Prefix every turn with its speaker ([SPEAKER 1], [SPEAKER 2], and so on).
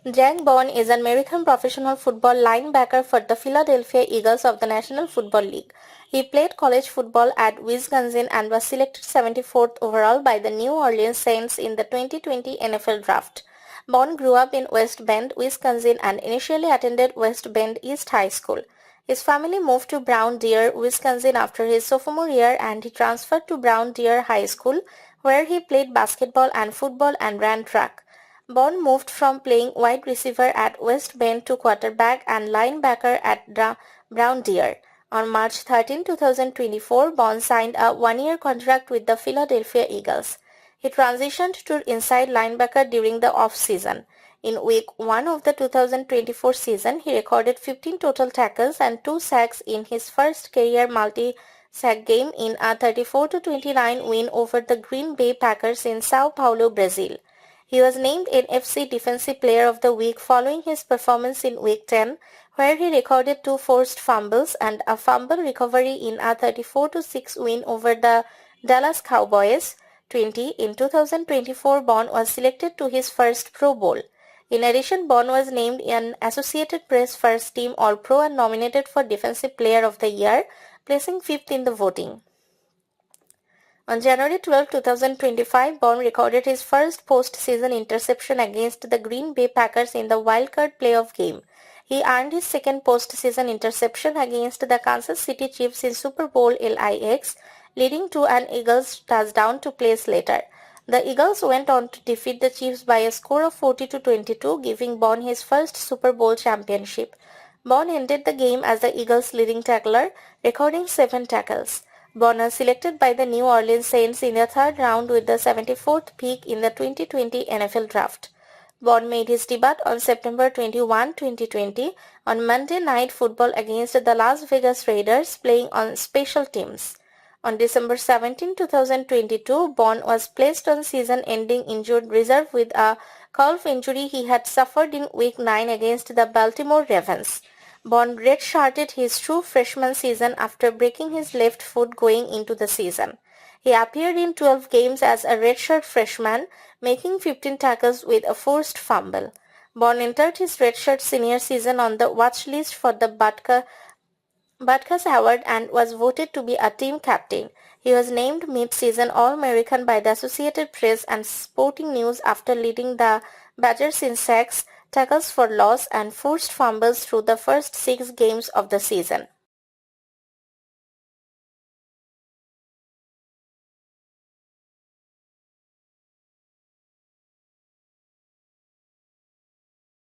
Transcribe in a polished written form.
[SPEAKER 1] Zack Baun is an American professional football linebacker for the Philadelphia Eagles of the National Football League. He played college football at Wisconsin and was selected 74th overall by the New Orleans Saints in the 2020 NFL Draft. Baun grew up in West Bend, Wisconsin and initially attended West Bend East High School. His family moved to Brown Deer, Wisconsin after his sophomore year and he transferred to Brown Deer High School where he played basketball and football and ran track. Baun moved from playing wide receiver at West Bend to quarterback and linebacker at Brown Deer. On March 13, 2024, Baun signed a one-year contract with the Philadelphia Eagles. He transitioned to inside linebacker during the off-season. In Week 1 of the 2024 season, he recorded 15 total tackles and 2 sacks in his first career multi-sack game in a 34-29 win over the Green Bay Packers in Sao Paulo, Brazil. He was named NFC Defensive Player of the Week following his performance in Week 10, where he recorded 2 forced fumbles and a fumble recovery in a 34-6 win over the Dallas Cowboys. In 2024, Baun was selected to his first Pro Bowl. In addition, Baun was named an Associated Press First Team All-Pro and nominated for Defensive Player of the Year, placing 5th in the voting. On January 12, 2025, Baun recorded his first postseason interception against the Green Bay Packers in the wildcard playoff game. He earned his second postseason interception against the Kansas City Chiefs in Super Bowl LIX, leading to an Eagles touchdown 2 plays later. The Eagles went on to defeat the Chiefs by a score of 40-22, giving Baun his first Super Bowl championship. Baun ended the game as the Eagles' leading tackler, recording 7 tackles. Baun was selected by the New Orleans Saints in the 3rd round with the 74th pick in the 2020 NFL Draft. Baun made his debut on September 21, 2020 on Monday Night Football against the Las Vegas Raiders, playing on special teams. On December 17, 2022, Baun was placed on season-ending injured reserve with a calf injury he had suffered in Week 9 against the Baltimore Ravens. Baun redshirted his true freshman season after breaking his left foot going into the season. He appeared in 12 games as a redshirt freshman, making 15 tackles with a forced fumble. Baun entered his redshirt senior season on the watch list for the Butkus Award and was voted to be a team captain. He was named mid-season All-American by the Associated Press and Sporting News after leading the Badgers in sacks, tackles for loss and forced fumbles through the first 6 games of the season.